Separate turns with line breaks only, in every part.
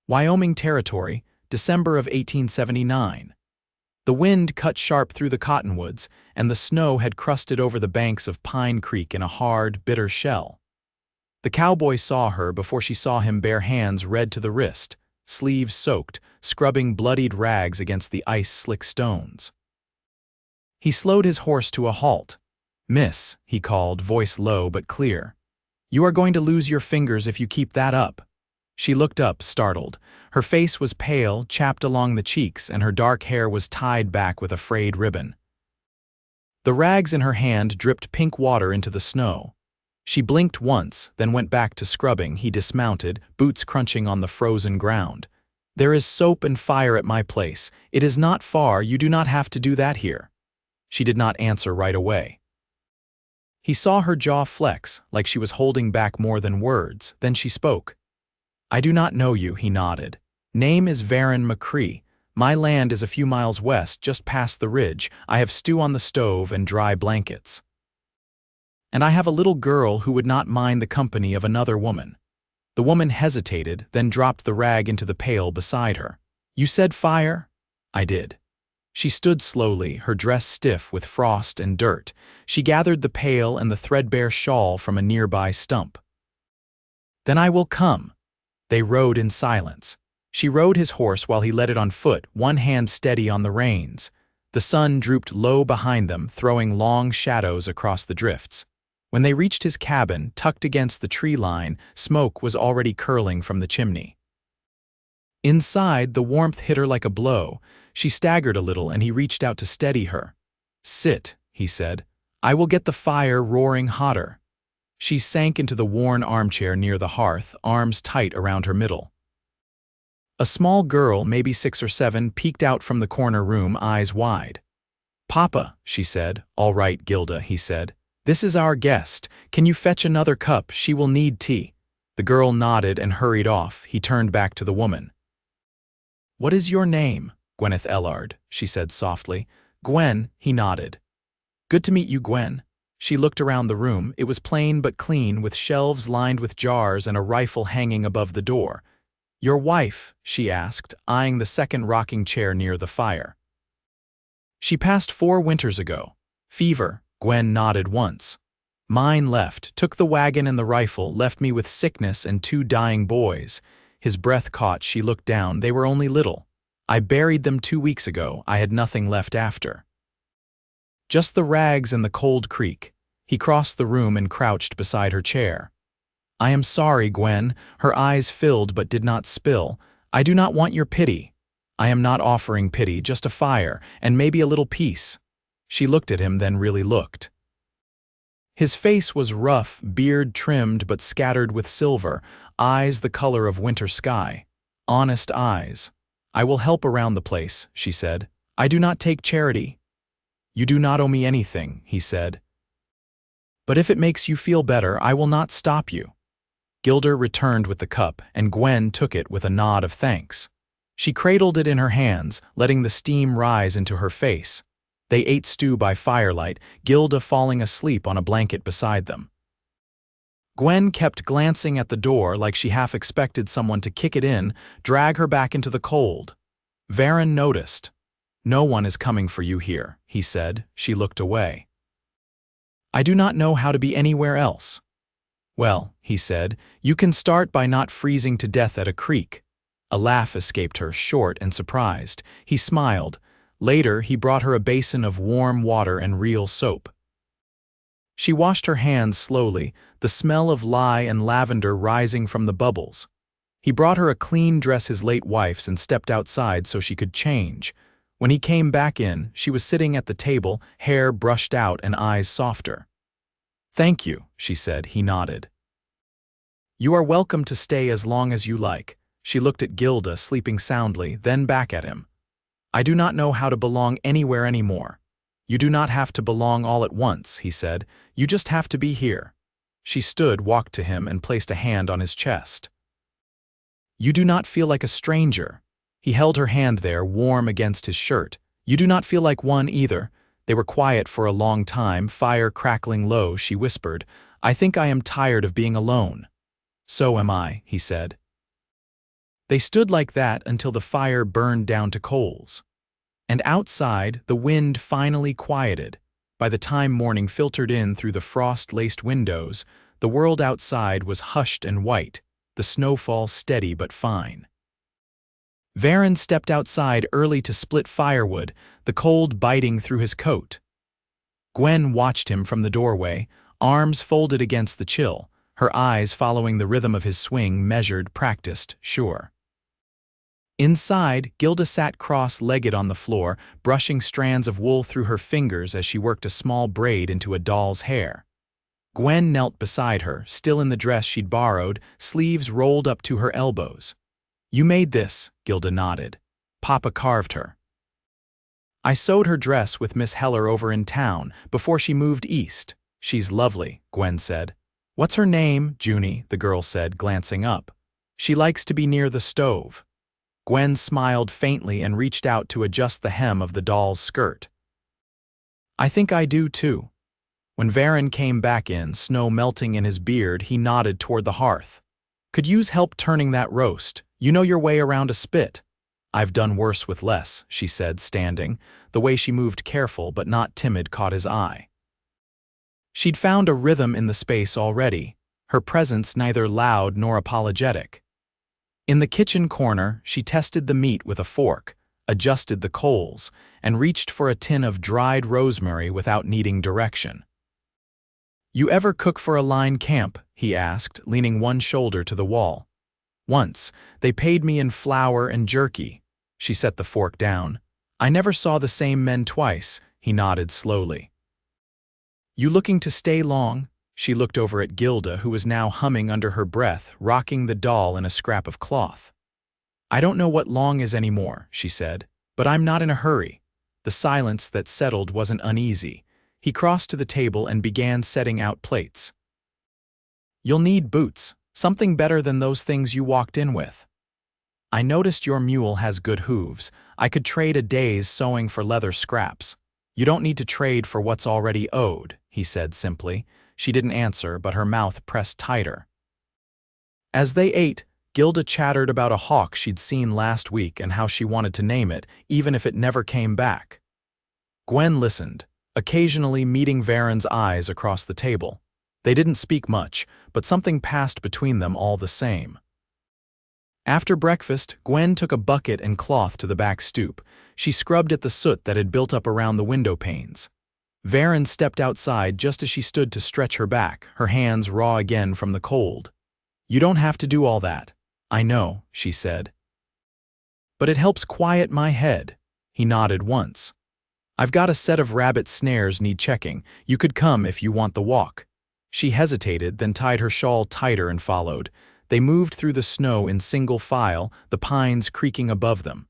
Wyoming Territory, December of 1879. The wind cut sharp through the cottonwoods, and the snow had crusted over the banks of Pine Creek in a hard, bitter shell. The cowboy saw her before she saw him, bare hands red to the wrist, sleeves soaked, scrubbing bloodied rags against the ice-slick stones. He slowed his horse to a halt. "Miss," he called, voice low but clear. "You are going to lose your fingers if you keep that up." She looked up, startled. Her face was pale, chapped along the cheeks, and her dark hair was tied back with a frayed ribbon. The rags in her hand dripped pink water into the snow. She blinked once, then went back to scrubbing. He dismounted, boots crunching on the frozen ground. "There is soap and fire at my place. It is not far. You do not have to do that here." She did not answer right away. He saw her jaw flex, like she was holding back more than words. Then she spoke. "I do not know you," he nodded. "Name is Varen McCree. My land is a few miles west, just past the ridge. I have stew on the stove and dry blankets. And I have a little girl who would not mind the company of another woman." The woman hesitated, then dropped the rag into the pail beside her. "You said fire?" "I did." She stood slowly, her dress stiff with frost and dirt. She gathered the pail and the threadbare shawl from a nearby stump. "Then I will come." They rode in silence. She rode his horse while he led it on foot, one hand steady on the reins. The sun drooped low behind them, throwing long shadows across the drifts. When they reached his cabin, tucked against the tree line, smoke was already curling from the chimney. Inside, the warmth hit her like a blow. She staggered a little, and he reached out to steady her. "Sit," he said. "I will get the fire roaring hotter." She sank into the worn armchair near the hearth, arms tight around her middle. A small girl, maybe 6 or 7, peeked out from the corner room, eyes wide. "Papa," she said. "All right, Gilda," he said. "This is our guest. Can you fetch another cup? She will need tea." The girl nodded and hurried off. He turned back to the woman. "What is your name?" "Gwenyth Ellard," she said softly. "Gwen," he nodded. "Good to meet you, Gwen." She looked around the room. It was plain but clean, with shelves lined with jars and a rifle hanging above the door. "Your wife?" she asked, eyeing the second rocking chair near the fire. "She passed 4 winters ago. Fever." Gwen nodded once. "Mine left, took the wagon and the rifle, left me with sickness and 2 dying boys." His breath caught. She looked down. "They were only little. I buried them 2 weeks ago. I had nothing left after. Just the rags and the cold creek." He crossed the room and crouched beside her chair. "I am sorry, Gwen." Her eyes filled but did not spill. "I do not want your pity." "I am not offering pity, just a fire, and maybe a little peace." She looked at him, then really looked. His face was rough, beard trimmed but scattered with silver, eyes the color of winter sky. Honest eyes. "I will help around the place," she said. "I do not take charity." "You do not owe me anything," he said. "But if it makes you feel better, I will not stop you." Gilda returned with the cup, and Gwen took it with a nod of thanks. She cradled it in her hands, letting the steam rise into her face. They ate stew by firelight, Gilda falling asleep on a blanket beside them. Gwen kept glancing at the door like she half expected someone to kick it in, drag her back into the cold. Varen noticed. "No one is coming for you here," he said. She looked away. "I do not know how to be anywhere else." "Well," he said, "you can start by not freezing to death at a creek." A laugh escaped her, short and surprised. He smiled. Later, he brought her a basin of warm water and real soap. She washed her hands slowly, the smell of lye and lavender rising from the bubbles. He brought her a clean dress, his late wife's, and stepped outside so she could change. When he came back in, she was sitting at the table, hair brushed out and eyes softer. "Thank you," she said. He nodded. "You are welcome to stay as long as you like." She looked at Gilda, sleeping soundly, then back at him. "I do not know how to belong anywhere anymore." "You do not have to belong all at once," he said. "You just have to be here." She stood, walked to him, and placed a hand on his chest. "You do not feel like a stranger." He held her hand there, warm against his shirt. "You do not feel like one either." They were quiet for a long time, fire crackling low. She whispered, "I think I am tired of being alone." "So am I," he said. They stood like that until the fire burned down to coals. And outside, the wind finally quieted. By the time morning filtered in through the frost-laced windows, the world outside was hushed and white, the snowfall steady but fine. Varen stepped outside early to split firewood, the cold biting through his coat. Gwen watched him from the doorway, arms folded against the chill, her eyes following the rhythm of his swing, measured, practiced, sure. Inside, Gilda sat cross-legged on the floor, brushing strands of wool through her fingers as she worked a small braid into a doll's hair. Gwen knelt beside her, still in the dress she'd borrowed, sleeves rolled up to her elbows. "You made this," Gilda nodded. "Papa carved her." "I sewed her dress with Miss Heller over in town, before she moved east. She's lovely," Gwen said. "What's her name?" "Junie," the girl said, glancing up. "She likes to be near the stove." Gwen smiled faintly and reached out to adjust the hem of the doll's skirt. "I think I do, too." When Varen came back in, snow melting in his beard, he nodded toward the hearth. "Could use help turning that roast. You know your way around a spit." "I've done worse with less," she said, standing. The way she moved, careful but not timid, caught his eye. She'd found a rhythm in the space already, her presence neither loud nor apologetic. In the kitchen corner, she tested the meat with a fork, adjusted the coals, and reached for a tin of dried rosemary without needing direction. "You ever cook for a line camp?" he asked, leaning one shoulder to the wall. "Once. They paid me in flour and jerky." She set the fork down. "I never saw the same men twice," he nodded slowly. "You looking to stay long?" She looked over at Gilda, who was now humming under her breath, rocking the doll in a scrap of cloth. "I don't know what long is anymore," she said, "but I'm not in a hurry." The silence that settled wasn't uneasy. He crossed to the table and began setting out plates. "You'll need boots, something better than those things you walked in with. I noticed your mule has good hooves. I could trade a day's sewing for leather scraps." "You don't need to trade for what's already owed," he said simply. She didn't answer, but her mouth pressed tighter. As they ate, Gilda chattered about a hawk she'd seen last week and how she wanted to name it, even if it never came back. Gwen listened, occasionally meeting Varen's eyes across the table. They didn't speak much, but something passed between them all the same. After breakfast, Gwen took a bucket and cloth to the back stoop. She scrubbed at the soot that had built up around the window panes. Varen stepped outside just as she stood to stretch her back, her hands raw again from the cold. "You don't have to do all that." "I know," she said. "But it helps quiet my head." He nodded once. "I've got a set of rabbit snares need checking. You could come if you want the walk." She hesitated, then tied her shawl tighter and followed. They moved through the snow in single file, the pines creaking above them.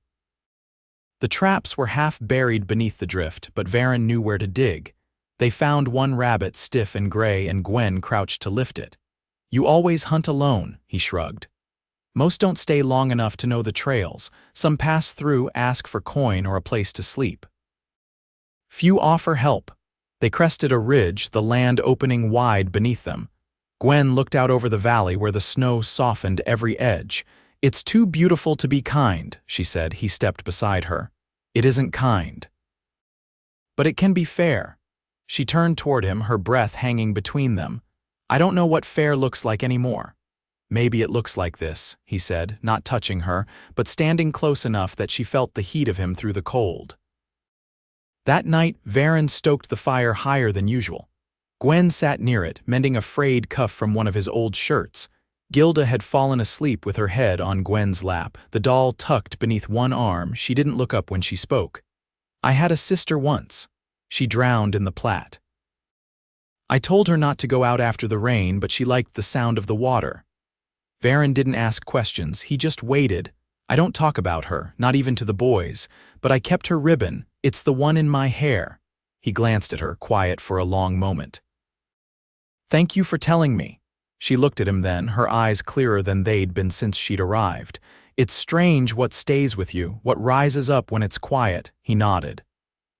The traps were half buried beneath the drift, but Varen knew where to dig. They found one rabbit stiff and gray, and Gwen crouched to lift it. "You always hunt alone," he shrugged. "Most don't stay long enough to know the trails. Some pass through, ask for coin or a place to sleep. Few offer help." They crested a ridge, the land opening wide beneath them. Gwen looked out over the valley where the snow softened every edge. "It's too beautiful to be kind," she said. He stepped beside her. "It isn't kind. But it can be fair." She turned toward him, her breath hanging between them. "I don't know what fair looks like anymore." "Maybe it looks like this," he said, not touching her, but standing close enough that she felt the heat of him through the cold. That night, Varen stoked the fire higher than usual. Gwen sat near it, mending a frayed cuff from one of his old shirts. Gilda had fallen asleep with her head on Gwen's lap, the doll tucked beneath one arm. She didn't look up when she spoke. "I had a sister once. She drowned in the Platte. I told her not to go out after the rain, but she liked the sound of the water." Varen didn't ask questions, he just waited. "I don't talk about her, not even to the boys, but I kept her ribbon. It's the one in my hair." He glanced at her, quiet for a long moment. "Thank you for telling me." She looked at him then, her eyes clearer than they'd been since she'd arrived. "It's strange what stays with you, what rises up when it's quiet," he nodded.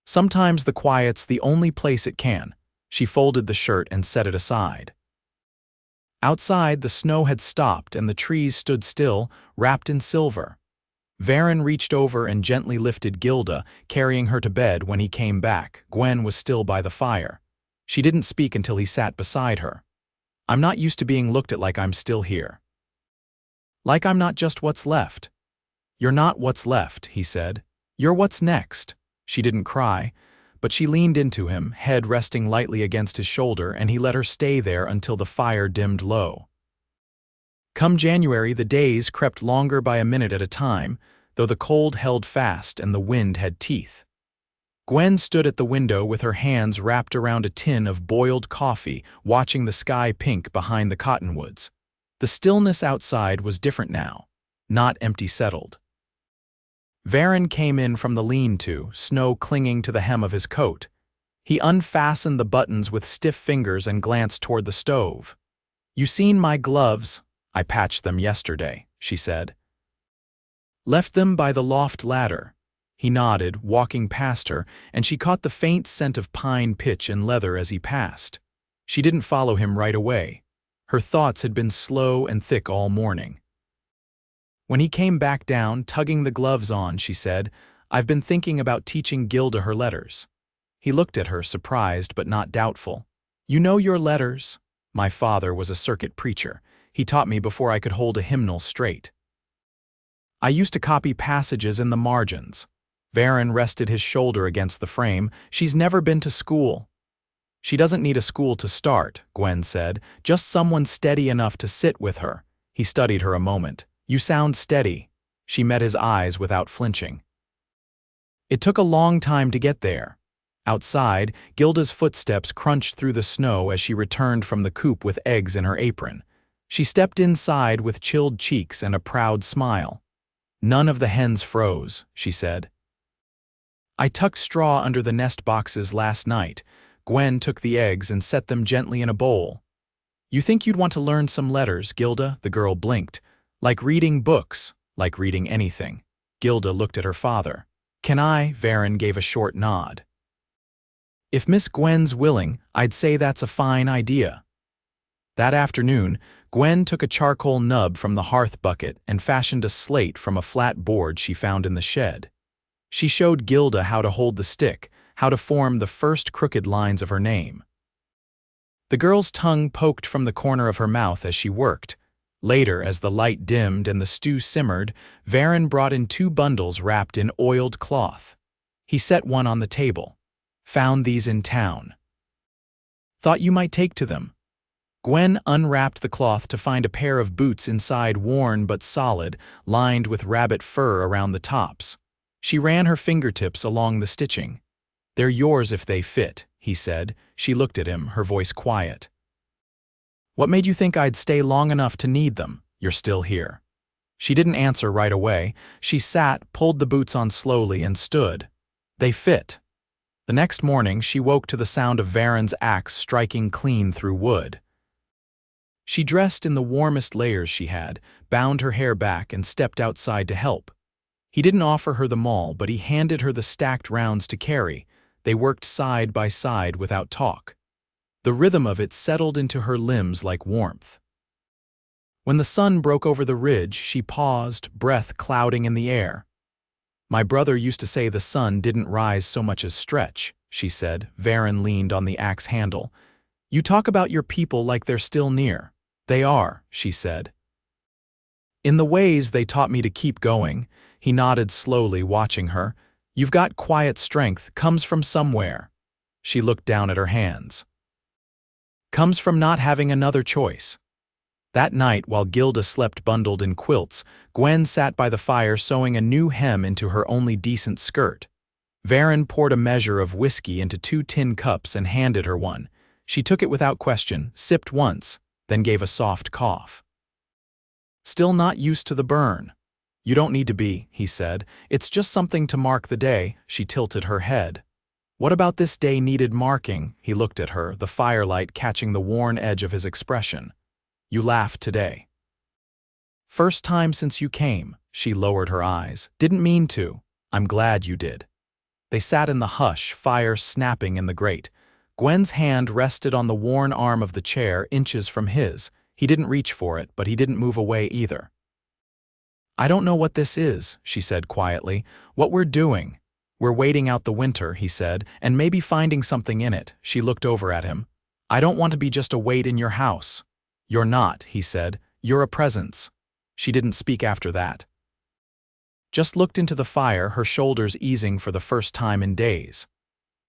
"Sometimes the quiet's the only place it can." She folded the shirt and set it aside. Outside, the snow had stopped and the trees stood still, wrapped in silver. Varen reached over and gently lifted Gilda, carrying her to bed. When he came back, Gwen was still by the fire. She didn't speak until he sat beside her. "I'm not used to being looked at like I'm still here. Like I'm not just what's left." "You're not what's left," he said. "You're what's next." She didn't cry, but she leaned into him, head resting lightly against his shoulder, and he let her stay there until the fire dimmed low. Come January, the days crept longer by a minute at a time, though the cold held fast and the wind had teeth. Gwen stood at the window with her hands wrapped around a tin of boiled coffee, watching the sky pink behind the cottonwoods. The stillness outside was different now, not empty settled. Varen came in from the lean-to, snow clinging to the hem of his coat. He unfastened the buttons with stiff fingers and glanced toward the stove. "You seen my gloves? I patched them yesterday," she said. "Left them by the loft ladder." He nodded, walking past her, and she caught the faint scent of pine pitch and leather as he passed. She didn't follow him right away. Her thoughts had been slow and thick all morning. When he came back down, tugging the gloves on, she said, "I've been thinking about teaching Gilda her letters." He looked at her, surprised but not doubtful. "You know your letters?" "My father was a circuit preacher. He taught me before I could hold a hymnal straight. I used to copy passages in the margins." Varen rested his shoulder against the frame. "She's never been to school." "She doesn't need a school to start," Gwen said. "Just someone steady enough to sit with her." He studied her a moment. "You sound steady." She met his eyes without flinching. It took a long time to get there. Outside, Gilda's footsteps crunched through the snow as she returned from the coop with eggs in her apron. She stepped inside with chilled cheeks and a proud smile. "None of the hens froze," she said. "I tucked straw under the nest boxes last night." Gwen took the eggs and set them gently in a bowl. "You think you'd want to learn some letters, Gilda?" The girl blinked. "Like reading books, like reading anything." Gilda looked at her father. "Can I?" Varen gave a short nod. "If Miss Gwen's willing, I'd say that's a fine idea." That afternoon, Gwen took a charcoal nub from the hearth bucket and fashioned a slate from a flat board she found in the shed. She showed Gilda how to hold the stick, how to form the first crooked lines of her name. The girl's tongue poked from the corner of her mouth as she worked. Later, as the light dimmed and the stew simmered, Varen brought in 2 bundles wrapped in oiled cloth. He set one on the table. "Found these in town. Thought you might take to them." Gwen unwrapped the cloth to find a pair of boots inside, worn but solid, lined with rabbit fur around the tops. She ran her fingertips along the stitching. "They're yours if they fit," he said. She looked at him, her voice quiet. "What made you think I'd stay long enough to need them? You're still here." She didn't answer right away. She sat, pulled the boots on slowly, and stood. They fit. The next morning, she woke to the sound of Varen's axe striking clean through wood. She dressed in the warmest layers she had, bound her hair back, and stepped outside to help. He didn't offer her the maul, but he handed her the stacked rounds to carry. They worked side by side without talk. The rhythm of it settled into her limbs like warmth. When the sun broke over the ridge, she paused, breath clouding in the air. "My brother used to say the sun didn't rise so much as stretch," she said. Varen leaned on the axe handle. "You talk about your people like they're still near." "They are," she said. "In the ways they taught me to keep going." He nodded slowly, watching her. "You've got quiet strength, comes from somewhere." She looked down at her hands. "Comes from not having another choice." That night, while Gilda slept bundled in quilts, Gwen sat by the fire sewing a new hem into her only decent skirt. Varen poured a measure of whiskey into 2 tin cups and handed her one. She took it without question, sipped once, then gave a soft cough. "Still not used to the burn." "You don't need to be," he said. "It's just something to mark the day." She tilted her head. "What about this day needed marking?" He looked at her, the firelight catching the worn edge of his expression. "You laughed today." "First time since you came." She lowered her eyes. "Didn't mean to." "I'm glad you did." They sat in the hush, fire snapping in the grate. Gwen's hand rested on the worn arm of the chair, inches from his. He didn't reach for it, but he didn't move away either. "I don't know what this is," she said quietly. "What we're doing. We're waiting out the winter," he said, "and maybe finding something in it." She looked over at him. "I don't want to be just a weight in your house." "You're not," he said. "You're a presence." She didn't speak after that. Just looked into the fire, her shoulders easing for the first time in days.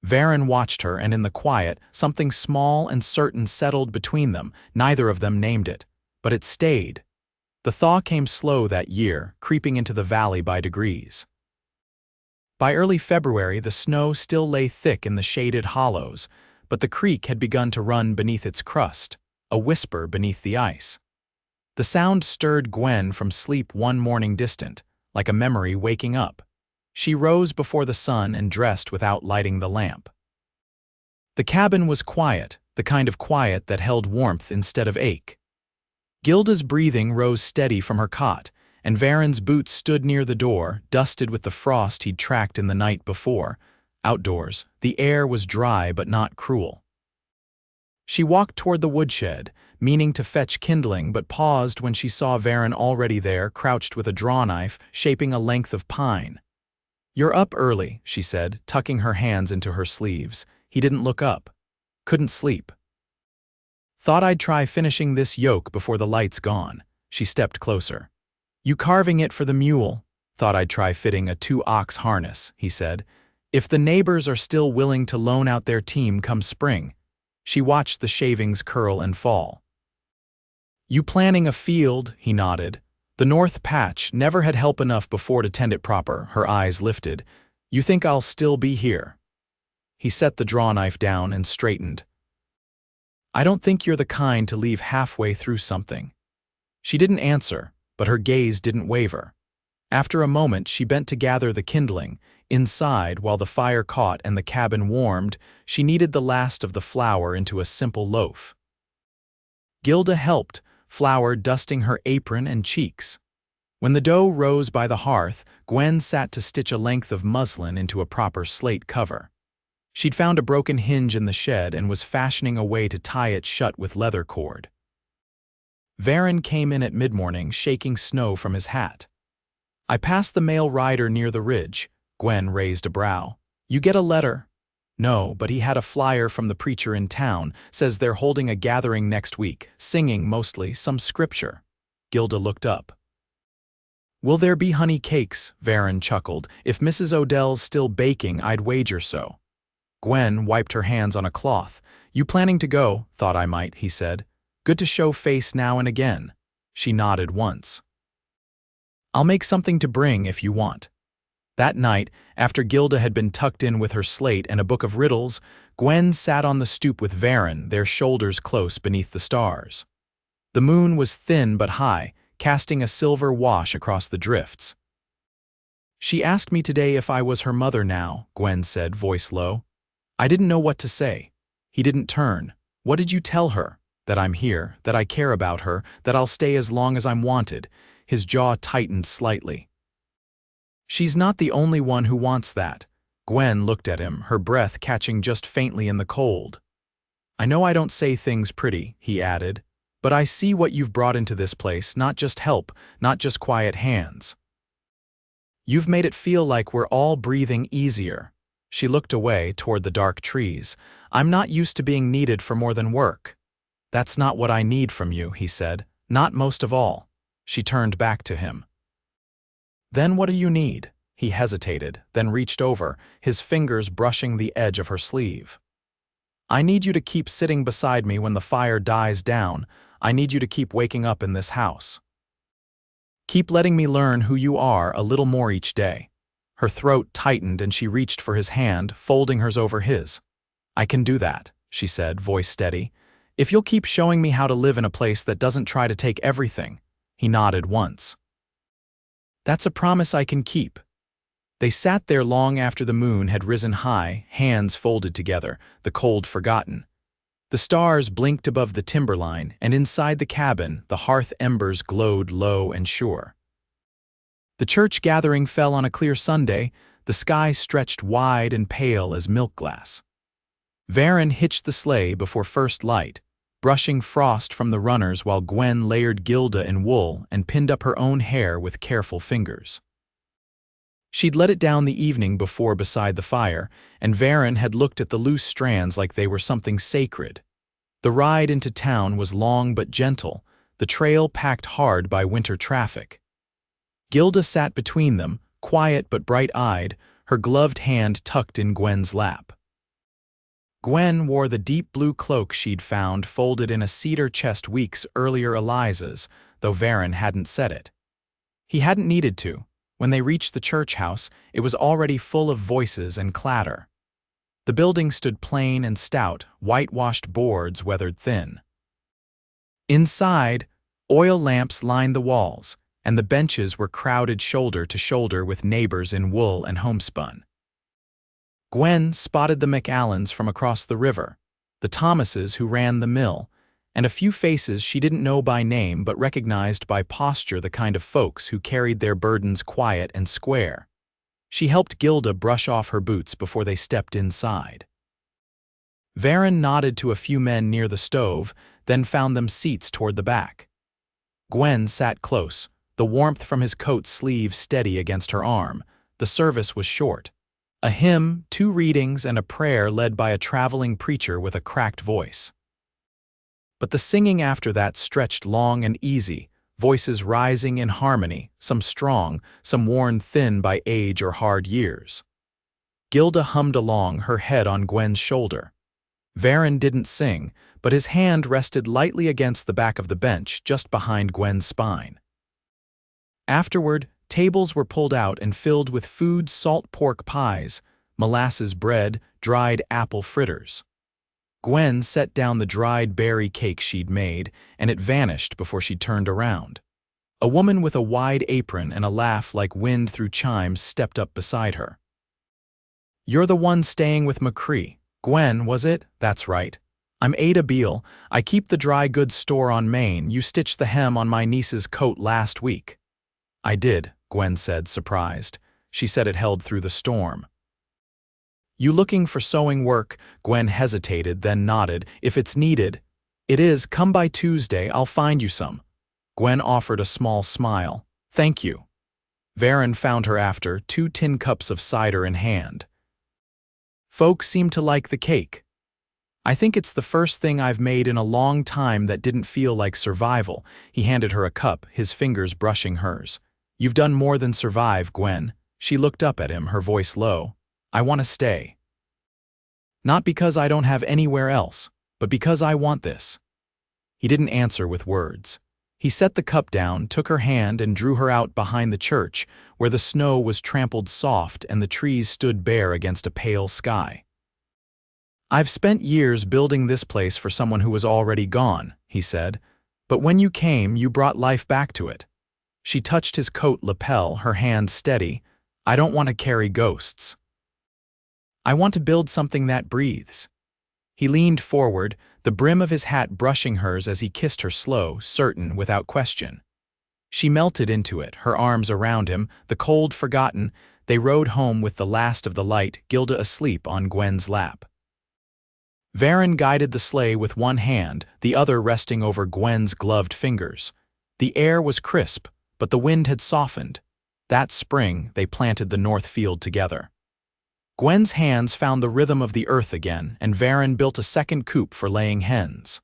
Varen watched her, and in the quiet, something small and certain settled between them. Neither of them named it, but it stayed. The thaw came slow that year, creeping into the valley by degrees. By early February, the snow still lay thick in the shaded hollows, but the creek had begun to run beneath its crust, a whisper beneath the ice. The sound stirred Gwen from sleep one morning distant, like a memory waking up. She rose before the sun and dressed without lighting the lamp. The cabin was quiet, the kind of quiet that held warmth instead of ache. Gilda's breathing rose steady from her cot, and Varen's boots stood near the door, dusted with the frost he'd tracked in the night before. Outdoors, the air was dry but not cruel. She walked toward the woodshed, meaning to fetch kindling, but paused when she saw Varen already there, crouched with a drawknife, shaping a length of pine. "You're up early," she said, tucking her hands into her sleeves. He didn't look up. "Couldn't sleep." "Thought I'd try finishing this yoke before the light's gone." She stepped closer. "You carving it for the mule?" "Thought I'd try fitting a 2-ox harness," he said. "If the neighbors are still willing to loan out their team come spring." She watched the shavings curl and fall. "You planning a field?" He nodded. The north patch never had help enough before to tend it proper. Her eyes lifted. "You think I'll still be here?" He set the drawknife down and straightened. "I don't think you're the kind to leave halfway through something." She didn't answer, but her gaze didn't waver. After a moment, she bent to gather the kindling. Inside, while the fire caught and the cabin warmed, she kneaded the last of the flour into a simple loaf. Gilda helped, flour dusting her apron and cheeks. When the dough rose by the hearth, Gwen sat to stitch a length of muslin into a proper slate cover. She'd found a broken hinge in the shed and was fashioning a way to tie it shut with leather cord. Varen came in at mid-morning, shaking snow from his hat. "I passed the mail rider near the ridge." Gwen raised a brow. "You get a letter?" "No, but he had a flyer from the preacher in town. Says they're holding a gathering next week, singing mostly, some scripture." Gilda looked up. "Will there be honey cakes?" Varen chuckled. "If Mrs. Odell's still baking, I'd wager so." Gwen wiped her hands on a cloth. "You planning to go?" "Thought I might," he said. "Good to show face now and again." She nodded once. "I'll make something to bring if you want." That night, after Gilda had been tucked in with her slate and a book of riddles, Gwen sat on the stoop with Varen, their shoulders close beneath the stars. The moon was thin but high, casting a silver wash across the drifts. "She asked me today if I was her mother now," Gwen said, voice low. I didn't know what to say. He didn't turn. "What did you tell her?" "That I'm here, that I care about her, that I'll stay as long as I'm wanted." His jaw tightened slightly. "She's not the only one who wants that." Gwen looked at him, her breath catching just faintly in the cold. "I know I don't say things pretty," he added, "but I see what you've brought into this place, not just help, not just quiet hands. You've made it feel like we're all breathing easier." She looked away toward the dark trees. "I'm not used to being needed for more than work." "That's not what I need from you," he said. "Not most of all." She turned back to him. "Then what do you need?" He hesitated, then reached over, his fingers brushing the edge of her sleeve. "I need you to keep sitting beside me when the fire dies down. I need you to keep waking up in this house. Keep letting me learn who you are a little more each day." Her throat tightened and she reached for his hand, folding hers over his. "I can do that," she said, voice steady. "If you'll keep showing me how to live in a place that doesn't try to take everything." He nodded once. "That's a promise I can keep." They sat there long after the moon had risen high, hands folded together, the cold forgotten. The stars blinked above the timberline, and inside the cabin, the hearth embers glowed low and sure. The church gathering fell on a clear Sunday, the sky stretched wide and pale as milk glass. Varen hitched the sleigh before first light. brushing frost from the runners while Gwen layered Gilda in wool and pinned up her own hair with careful fingers. She'd let it down the evening before beside the fire, and Varen had looked at the loose strands like they were something sacred. The ride into town was long but gentle, the trail packed hard by winter traffic. Gilda sat between them, quiet but bright-eyed, her gloved hand tucked in Gwen's lap. Gwen wore the deep blue cloak she'd found folded in a cedar chest weeks earlier Eliza's, though Varen hadn't said it. He hadn't needed to. When they reached the church house, it was already full of voices and clatter. The building stood plain and stout, whitewashed boards weathered thin. Inside, oil lamps lined the walls, and the benches were crowded shoulder to shoulder with neighbors in wool and homespun. Gwen spotted the McAllens from across the river, the Thomases who ran the mill, and a few faces she didn't know by name but recognized by posture, the kind of folks who carried their burdens quiet and square. She helped Gilda brush off her boots before they stepped inside. Varen nodded to a few men near the stove, then found them seats toward the back. Gwen sat close, the warmth from his coat sleeve steady against her arm. The service was short. A hymn, 2 readings, and a prayer led by a traveling preacher with a cracked voice. But the singing after that stretched long and easy, voices rising in harmony, some strong, some worn thin by age or hard years. Gilda hummed along, her head on Gwen's shoulder. Varen didn't sing, but his hand rested lightly against the back of the bench just behind Gwen's spine. Afterward, tables were pulled out and filled with food, salt pork pies, molasses bread, dried apple fritters. Gwen set down the dried berry cake she'd made, and it vanished before she turned around. A woman with a wide apron and a laugh like wind through chimes stepped up beside her. "You're the one staying with McCree. Gwen, was it? That's right. I'm Ada Beale. I keep the dry goods store on Main. You stitched the hem on my niece's coat last week." "I did," Gwen said, surprised. She said it held through the storm. "You looking for sewing work?" Gwen hesitated, then nodded. "If it's needed." "It is. Come by Tuesday. I'll find you some." Gwen offered a small smile. "Thank you." Varen found her after, 2 tin cups of cider in hand. "Folks seem to like the cake. I think it's the first thing I've made in a long time that didn't feel like survival." He handed her a cup, his fingers brushing hers. "You've done more than survive, Gwen." She looked up at him, her voice low. "I want to stay. Not because I don't have anywhere else, but because I want this." He didn't answer with words. He set the cup down, took her hand, and drew her out behind the church, where the snow was trampled soft and the trees stood bare against a pale sky. "I've spent years building this place for someone who was already gone," he said, "but when you came, you brought life back to it." She touched his coat lapel, her hand steady. "I don't want to carry ghosts. I want to build something that breathes." He leaned forward, the brim of his hat brushing hers as he kissed her slow, certain, without question. She melted into it, her arms around him, the cold forgotten. They rode home with the last of the light, Gilda asleep on Gwen's lap. Varen guided the sleigh with one hand, the other resting over Gwen's gloved fingers. The air was crisp, but the wind had softened. That spring, they planted the north field together. Gwen's hands found the rhythm of the earth again, and Varen built a second coop for laying hens.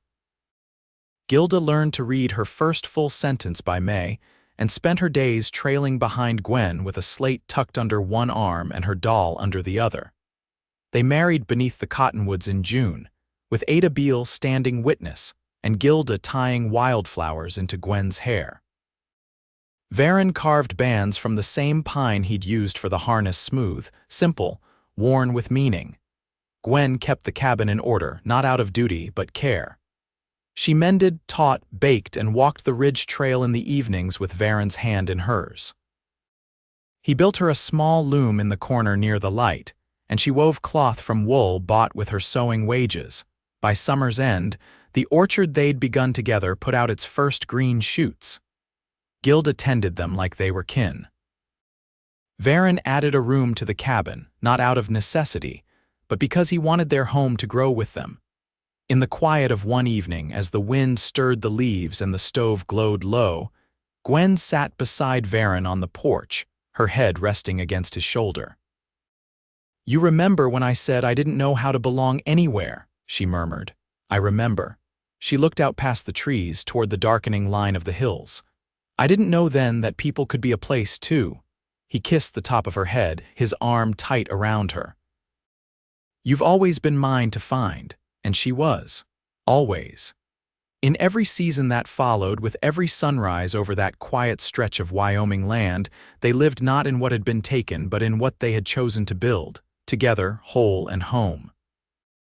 Gilda learned to read her first full sentence by May, and spent her days trailing behind Gwen with a slate tucked under one arm and her doll under the other. They married beneath the cottonwoods in June, with Ada Beale standing witness and Gilda tying wildflowers into Gwen's hair. Varen carved bands from the same pine he'd used for the harness, smooth, simple, worn with meaning. Gwen kept the cabin in order, not out of duty, but care. She mended, taught, baked, and walked the ridge trail in the evenings with Varen's hand in hers. He built her a small loom in the corner near the light, and she wove cloth from wool bought with her sewing wages. By summer's end, the orchard they'd begun together put out its first green shoots. Gilda tended them like they were kin. Varen added a room to the cabin, not out of necessity, but because he wanted their home to grow with them. In the quiet of one evening, as the wind stirred the leaves and the stove glowed low, Gwen sat beside Varen on the porch, her head resting against his shoulder. "You remember when I said I didn't know how to belong anywhere," she murmured. "I remember." She looked out past the trees toward the darkening line of the hills. "I didn't know then that people could be a place too." He kissed the top of her head, his arm tight around her. "You've always been mine to find," and she was. Always. In every season that followed, with every sunrise over that quiet stretch of Wyoming land, they lived not in what had been taken, but in what they had chosen to build, together, whole and home.